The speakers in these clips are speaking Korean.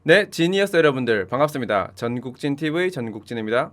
네, 지니어스 여러분들 반갑습니다. 전국진TV 전국진입니다.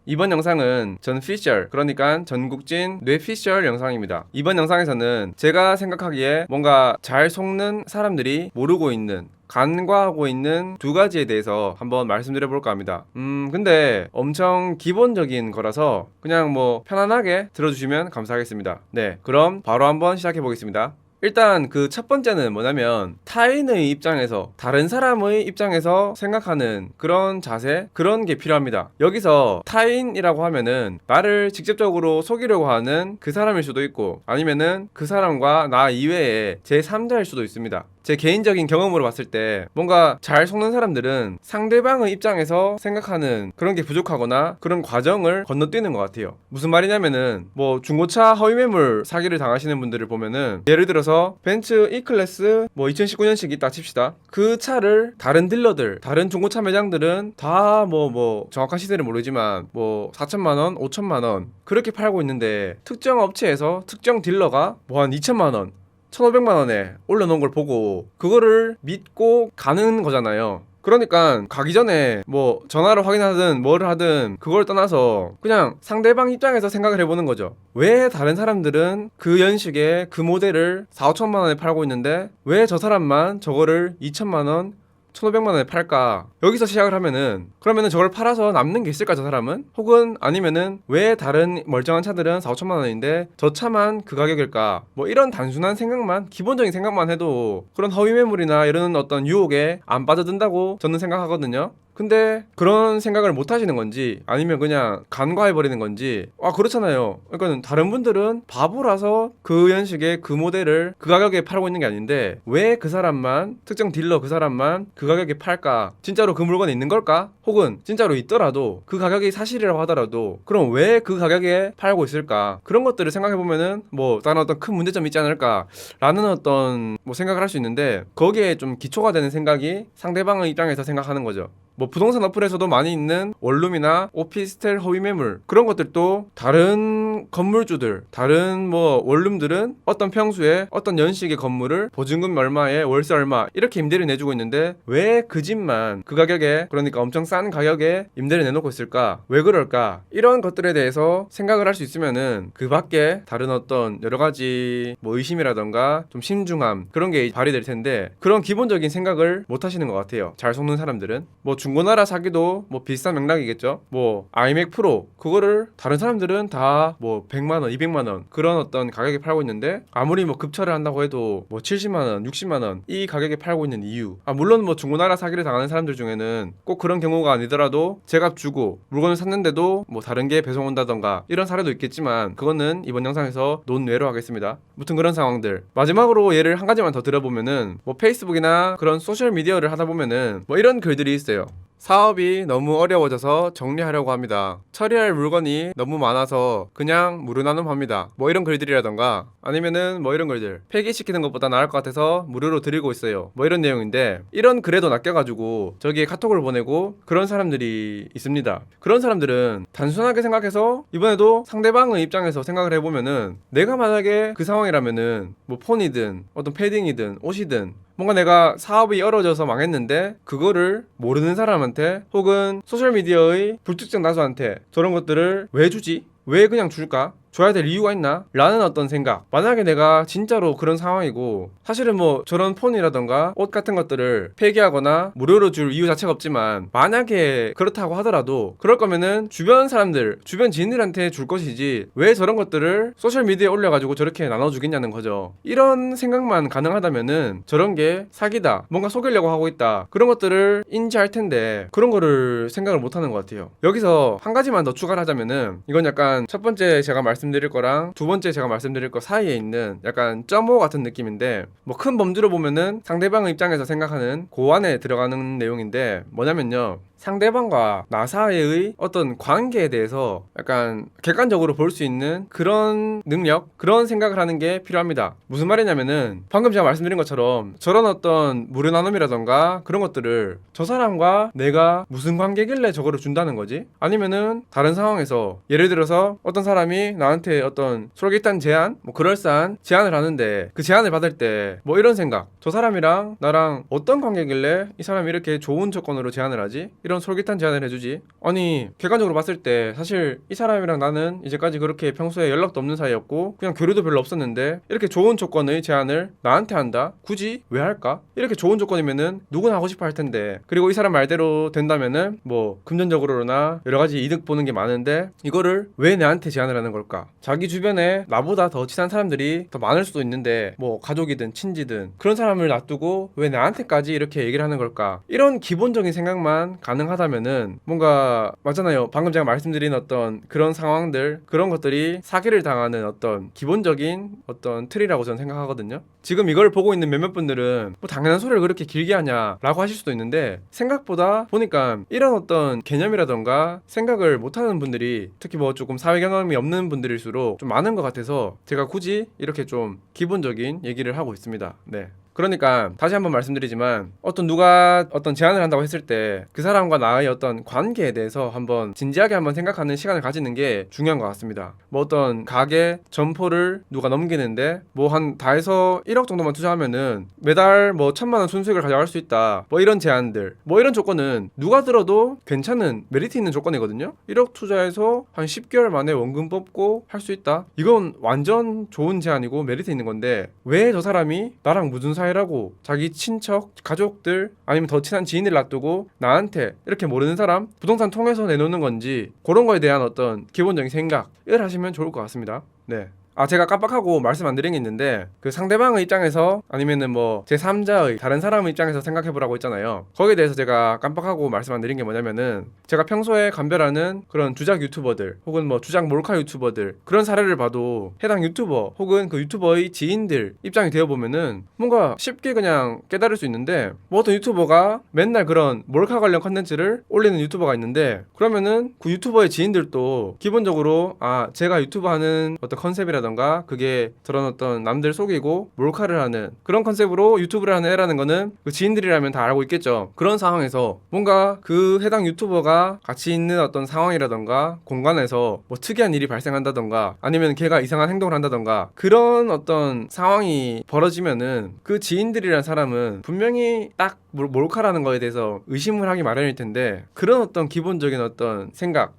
이번 영상은 전피셜, 그러니까 전국진 뇌피셜 영상입니다. 이번 영상에서는 제가 생각하기에 뭔가 잘 속는 사람들이 모르고 있는, 간과하고 있는 두 가지에 대해서 한번 말씀드려 볼까 합니다. 근데 엄청 기본적인 거라서 그냥 뭐 편안하게 들어주시면 감사하겠습니다. 네, 그럼 바로 한번 시작해 보겠습니다. 일단 그 첫 번째는 뭐냐면 타인의 입장에서, 다른 사람의 입장에서 생각하는 그런 자세, 그런 게 필요합니다. 여기서 타인이라고 하면은 나를 직접적으로 속이려고 하는 그 사람일 수도 있고, 아니면은 그 사람과 나 이외에 제3자일 수도 있습니다. 제 개인적인 경험으로 봤을 때 뭔가 잘 속는 사람들은 상대방의 입장에서 생각하는 그런 게 부족하거나 그런 과정을 건너뛰는 것 같아요. 무슨 말이냐면은 뭐 중고차 허위매물 사기를 당하시는 분들을 보면은, 예를 들어서 벤츠 E클래스 뭐 2019년식 있다 칩시다. 그 차를 다른 딜러들, 다른 중고차 매장들은 다 뭐 정확한 시세를 모르지만 뭐 4천만원, 5천만원 그렇게 팔고 있는데, 특정 업체에서 특정 딜러가 뭐 한 2천만원, 1,500만 원에 올려놓은 걸 보고 그거를 믿고 가는 거잖아요. 그러니까 가기 전에 뭐 전화로 확인하든 뭘 하든 그걸 떠나서 그냥 상대방 입장에서 생각을 해보는 거죠. 왜 다른 사람들은 그 연식의 그 모델을 4, 5천만 원에 팔고 있는데 왜 저 사람만 저거를 2천만 원, 1,500만 원에 팔까? 여기서 시작을 하면은, 그러면은 저걸 팔아서 남는 게 있을까 저 사람은? 혹은 아니면은 왜 다른 멀쩡한 차들은 4, 5천만 원인데 저 차만 그 가격일까? 뭐 이런 단순한 생각만, 기본적인 생각만 해도 그런 허위 매물이나 이런 어떤 유혹에 안 빠져든다고 저는 생각하거든요. 근데 그런 생각을 못 하시는 건지, 아니면 그냥 간과해 버리는 건지, 그렇잖아요. 그러니까 다른 분들은 바보라서 그 연식의 그 모델을 그 가격에 팔고 있는 게 아닌데 왜 그 사람만, 특정 딜러 그 사람만 그 가격에 팔까? 진짜로 그 물건이 있는 걸까? 혹은 진짜로 있더라도 그 가격이 사실이라고 하더라도 그럼 왜 그 가격에 팔고 있을까? 그런 것들을 생각해 보면은 뭐 다른 어떤 큰 문제점이 있지 않을까 라는 어떤 뭐 생각을 할 수 있는데, 거기에 좀 기초가 되는 생각이 상대방의 입장에서 생각하는 거죠. 뭐 부동산 어플에서도 많이 있는 원룸이나 오피스텔 허위 매물, 그런 것들도 다른 건물주들, 다른 뭐 원룸들은 어떤 평수에 어떤 연식의 건물을 보증금 얼마에 월세 얼마 이렇게 임대를 내주고 있는데 왜 그 집만 그 가격에, 그러니까 엄청 싼 가격에 임대를 내놓고 있을까? 왜 그럴까? 이런 것들에 대해서 생각을 할 수 있으면은 그 밖에 다른 어떤 여러 가지 뭐 의심이라던가 좀 신중함, 그런 게 발휘될 텐데 그런 기본적인 생각을 못 하시는 것 같아요. 잘 속는 사람들은. 뭐 중고나라 사기도 뭐 비슷한 맥락이겠죠. 뭐 아이맥 프로 그거를 다른 사람들은 다 뭐 100만원, 200만원 그런 어떤 가격에 팔고 있는데, 아무리 뭐 급처를 한다고 해도 뭐 70만원, 60만원 이 가격에 팔고 있는 이유, 물론 뭐 중고나라 사기를 당하는 사람들 중에는 꼭 그런 경우가 아니더라도 제값 주고 물건을 샀는데도 뭐 다른 게 배송 온다던가 이런 사례도 있겠지만, 그거는 이번 영상에서 논외로 하겠습니다. 무튼 그런 상황들. 마지막으로 예를 한 가지만 더 들어보면은, 뭐 페이스북이나 그런 소셜 미디어를 하다 보면은 뭐 이런 글들이 있어요. 사업이 너무 어려워져서 정리하려고 합니다. 처리할 물건이 너무 많아서 그냥 무료 나눔합니다. 뭐 이런 글들이라던가, 아니면은 뭐 이런 글들, 폐기시키는 것보다 나을 것 같아서 무료로 드리고 있어요. 뭐 이런 내용인데, 이런 글에도 낚여가지고 저기에 카톡을 보내고 그런 사람들이 있습니다. 그런 사람들은 단순하게 생각해서, 이번에도 상대방의 입장에서 생각을 해보면은, 내가 만약에 그 상황이라면은 뭐 폰이든 어떤 패딩이든 옷이든 뭔가 내가 사업이 얼어져서 망했는데 그거를 모르는 사람한테, 혹은 소셜미디어의 불특정 다수한테 저런 것들을 왜 주지? 왜 그냥 줄까? 줘야 될 이유가 있나? 라는 어떤 생각. 만약에 내가 진짜로 그런 상황이고, 사실은 뭐 저런 폰이라던가 옷 같은 것들을 폐기하거나 무료로 줄 이유 자체가 없지만, 만약에 그렇다고 하더라도 그럴 거면은 주변 사람들, 주변 지인들한테 줄 것이지 왜 저런 것들을 소셜미디어에 올려가지고 저렇게 나눠주겠냐는 거죠. 이런 생각만 가능하다면은 저런 게 사기다, 뭔가 속이려고 하고 있다, 그런 것들을 인지할 텐데 그런 거를 생각을 못 하는 것 같아요. 여기서 한 가지만 더 추가를 하자면은, 이건 약간 첫 번째 제가 말씀드릴 거랑 두 번째 제가 말씀드릴 거 사이에 있는 약간 점호 같은 느낌인데, 뭐 큰 범주로 보면은 상대방의 입장에서 생각하는 그 안에 들어가는 내용인데, 뭐냐면요, 상대방과 나 사이의 어떤 관계에 대해서 약간 객관적으로 볼 수 있는 그런 능력, 그런 생각을 하는 게 필요합니다. 무슨 말이냐면은 방금 제가 말씀드린 것처럼 저런 어떤 무료 나눔이라던가 그런 것들을 저 사람과 내가 무슨 관계길래 저거를 준다는 거지? 아니면은 다른 상황에서 예를 들어서 어떤 사람이 나한테 어떤 솔깃한 제안, 뭐 그럴싸한 제안을 하는데 그 제안을 받을 때 뭐 이런 생각, 저 사람이랑 나랑 어떤 관계길래 이 사람이 이렇게 좋은 조건으로 제안을 하지? 이런 솔깃한 제안을 해주지? 아니 객관적으로 봤을 때 사실 이 사람이랑 나는 이제까지 그렇게 평소에 연락도 없는 사이였고 그냥 교류도 별로 없었는데 이렇게 좋은 조건의 제안을 나한테 한다? 굳이 왜 할까? 이렇게 좋은 조건이면은 누구나 하고 싶어 할 텐데, 그리고 이 사람 말대로 된다면은 뭐 금전적으로나 여러 가지 이득 보는 게 많은데 이거를 왜 나한테 제안을 하는 걸까? 자기 주변에 나보다 더 친한 사람들이 더 많을 수도 있는데 뭐 가족이든 친지든 그런 사람을 놔두고 왜 나한테까지 이렇게 얘기를 하는 걸까? 이런 기본적인 생각만 가능하다면은 뭔가 맞잖아요. 방금 제가 말씀드린 어떤 그런 상황들, 그런 것들이 사기를 당하는 어떤 기본적인 어떤 틀이라고 저는 생각하거든요. 지금 이걸 보고 있는 몇몇 분들은 뭐 당연한 소리를 그렇게 길게 하냐라고 하실 수도 있는데, 생각보다 보니까 이런 어떤 개념이라던가 생각을 못하는 분들이 특히 뭐 조금 사회 경험이 없는 분들일수록 좀 많은 것 같아서 제가 굳이 이렇게 좀 기본적인 얘기를 하고 있습니다. 네. 그러니까 다시 한번 말씀드리지만 누가 어떤 제안을 한다고 했을 때 그 사람과 나의 어떤 관계에 대해서 한번 진지하게 한번 생각하는 시간을 가지는 게 중요한 것 같습니다. 뭐 어떤 가게 점포를 누가 넘기는데 뭐 한 다 해서 1억 정도만 투자하면은 매달 뭐 1,000만 원 순수익을 가져갈 수 있다, 뭐 이런 제안들, 뭐 이런 조건은 누가 들어도 괜찮은 메리트 있는 조건이거든요. 1억 투자해서 한 10개월 만에 원금 뽑고 할 수 있다, 이건 완전 좋은 제안이고 메리트 있는 건데 왜 저 사람이 나랑 무슨 사이라고 자기 친척, 가족들 아니면 더 친한 지인을 놔두고 나한테 이렇게 모르는 사람 부동산 통해서 내놓는 건지, 그런 거에 대한 어떤 기본적인 생각을 하시면 좋을 것 같습니다. 네. 제가 깜빡하고 말씀 안 드린 게 있는데, 그 상대방의 입장에서 아니면은 뭐 제3자의 다른 사람의 입장에서 생각해 보라고 했잖아요. 거기에 대해서 제가 깜빡하고 말씀 안 드린 게 뭐냐면은, 제가 평소에 감별하는 그런 주작 유튜버들 혹은 뭐 주작 몰카 유튜버들, 그런 사례를 봐도 해당 유튜버 혹은 그 유튜버의 지인들 입장이 되어 보면은 뭔가 쉽게 그냥 깨달을 수 있는데, 뭐 어떤 유튜버가 맨날 그런 몰카 관련 컨텐츠를 올리는 유튜버가 있는데, 그러면은 그 유튜버의 지인들도 기본적으로 제가 유튜브 하는 어떤 컨셉이라든가 그게 저런 어떤 남들 속이고 몰카를 하는 그런 컨셉으로 유튜브를 하는 애라는 거는 그 지인들이라면 다 알고 있겠죠. 그런 상황에서 뭔가 그 해당 유튜버가 같이 있는 어떤 상황이라던가 공간에서 뭐 특이한 일이 발생한다던가 아니면 걔가 이상한 행동을 한다던가 그런 어떤 상황이 벌어지면은 그 지인들이라는 사람은 분명히 딱 몰카라는 거에 대해서 의심을 하기 마련일 텐데, 그런 어떤 기본적인 어떤 생각,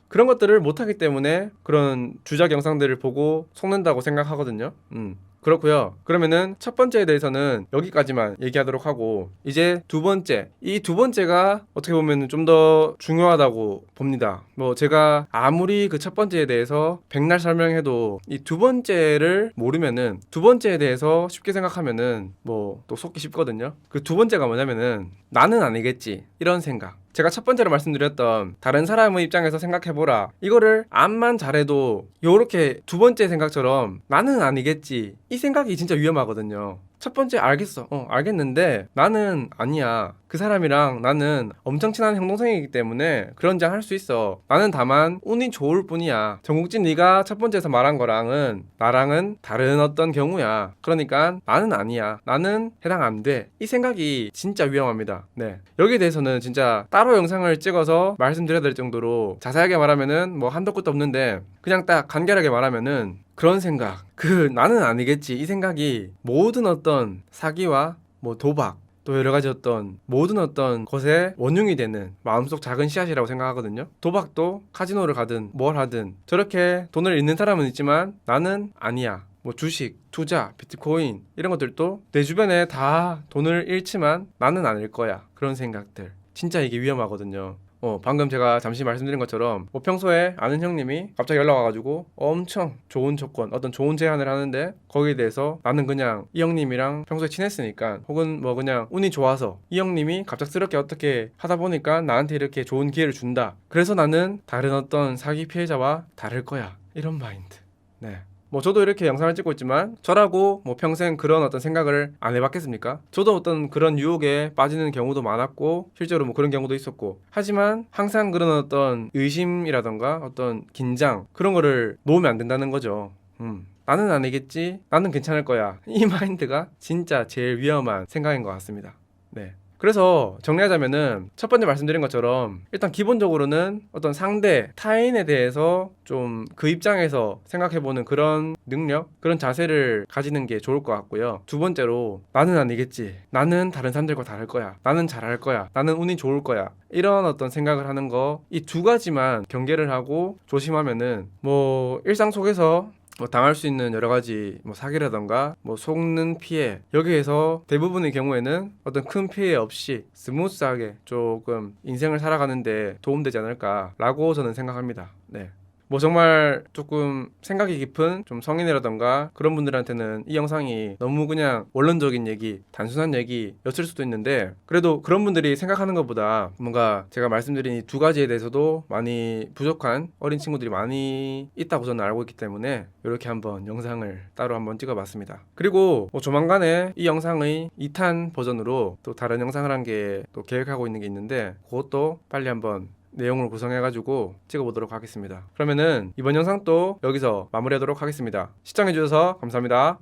그런 것들을 못하기 때문에 그런 주작 영상들을 보고 속는다고 생각하거든요. 그렇고요. 그러면은 첫 번째에 대해서는 여기까지만 얘기하도록 하고, 이제 두 번째, 이 두 번째가 어떻게 보면 좀 더 중요하다고 봅니다. 뭐 제가 아무리 그 첫 번째에 대해서 백날 설명해도 이 두 번째를 모르면은, 두 번째에 대해서 쉽게 생각하면은 뭐 또 속기 쉽거든요. 그 두 번째가 뭐냐면은 나는 아니겠지, 이런 생각. 제가 첫 번째로 말씀드렸던 다른 사람의 입장에서 생각해보라, 이거를 암만 잘해도 요렇게 두 번째 생각처럼 나는 아니겠지, 이 생각이 진짜 위험하거든요. 첫 번째 알겠어, 알겠는데 나는 아니야. 그 사람이랑 나는 엄청 친한 형동생이기 때문에 그런 장 할 수 있어. 나는 다만 운이 좋을 뿐이야. 정국진 네가 첫 번째에서 말한 거랑은 나랑은 다른 어떤 경우야. 그러니까 나는 아니야. 나는 해당 안 돼. 이 생각이 진짜 위험합니다. 네. 여기에 대해서는 진짜 따로 영상을 찍어서 말씀드려야 될 정도로 자세하게 말하면은 뭐 한도 끝도 없는데, 그냥 딱 간결하게 말하면은 그런 생각, 나는 아니겠지, 이 생각이 모든 어떤 사기와 뭐 도박, 또 여러 가지 어떤 모든 어떤 것에 원흉이 되는 마음속 작은 씨앗이라고 생각하거든요. 도박도 카지노를 가든 뭘 하든 저렇게 돈을 잃는 사람은 있지만 나는 아니야. 뭐 주식, 투자, 비트코인 이런 것들도 내 주변에 다 돈을 잃지만 나는 아닐 거야. 그런 생각들 진짜 이게 위험하거든요. 방금 제가 잠시 말씀드린 것처럼 뭐 평소에 아는 형님이 갑자기 연락 와가지고 엄청 좋은 조건, 어떤 좋은 제안을 하는데 거기에 대해서 나는 그냥 이 형님이랑 평소에 친했으니까 혹은 뭐 그냥 운이 좋아서 이 형님이 갑작스럽게 어떻게 하다 보니까 나한테 이렇게 좋은 기회를 준다, 그래서 나는 다른 어떤 사기 피해자와 다를 거야, 이런 마인드. 네. 뭐 저도 이렇게 영상을 찍고 있지만 저라고 뭐 평생 그런 어떤 생각을 안 해봤겠습니까? 저도 어떤 그런 유혹에 빠지는 경우도 많았고 실제로 뭐 그런 경우도 있었고, 하지만 항상 그런 어떤 의심이라던가 어떤 긴장 그런 거를 놓으면 안 된다는 거죠. 나는 아니겠지, 나는 괜찮을 거야, 이 마인드가 진짜 제일 위험한 생각인 것 같습니다. 네. 그래서 정리하자면은 첫 번째 말씀드린 것처럼 일단 기본적으로는 어떤 상대 타인에 대해서 좀 그 입장에서 생각해보는 그런 능력, 그런 자세를 가지는 게 좋을 것 같고요. 두 번째로 나는 아니겠지, 나는 다른 사람들과 다를 거야, 나는 잘할 거야, 나는 운이 좋을 거야, 이런 어떤 생각을 하는 거, 이 두 가지만 경계를 하고 조심하면은 뭐 일상 속에서 뭐 당할 수 있는 여러 가지 뭐 사기라던가 뭐 속는 피해, 여기에서 대부분의 경우에는 어떤 큰 피해 없이 스무스하게 조금 인생을 살아가는데 도움되지 않을까라고 저는 생각합니다. 네. 뭐 정말 조금 생각이 깊은 좀 성인이라던가 그런 분들한테는 이 영상이 너무 그냥 원론적인 얘기, 단순한 얘기였을 수도 있는데, 그래도 그런 분들이 생각하는 것보다 뭔가 제가 말씀드린 이 두 가지에 대해서도 많이 부족한 어린 친구들이 많이 있다고 저는 알고 있기 때문에 이렇게 한번 영상을 따로 한번 찍어봤습니다. 그리고 뭐 조만간에 이 영상의 2탄 버전으로 또 다른 영상을 한 게 또 계획하고 있는 게 있는데, 그것도 빨리 한번 내용을 구성해가지고 찍어보도록 하겠습니다. 그러면은 이번 영상도 여기서 마무리하도록 하겠습니다. 시청해주셔서 감사합니다.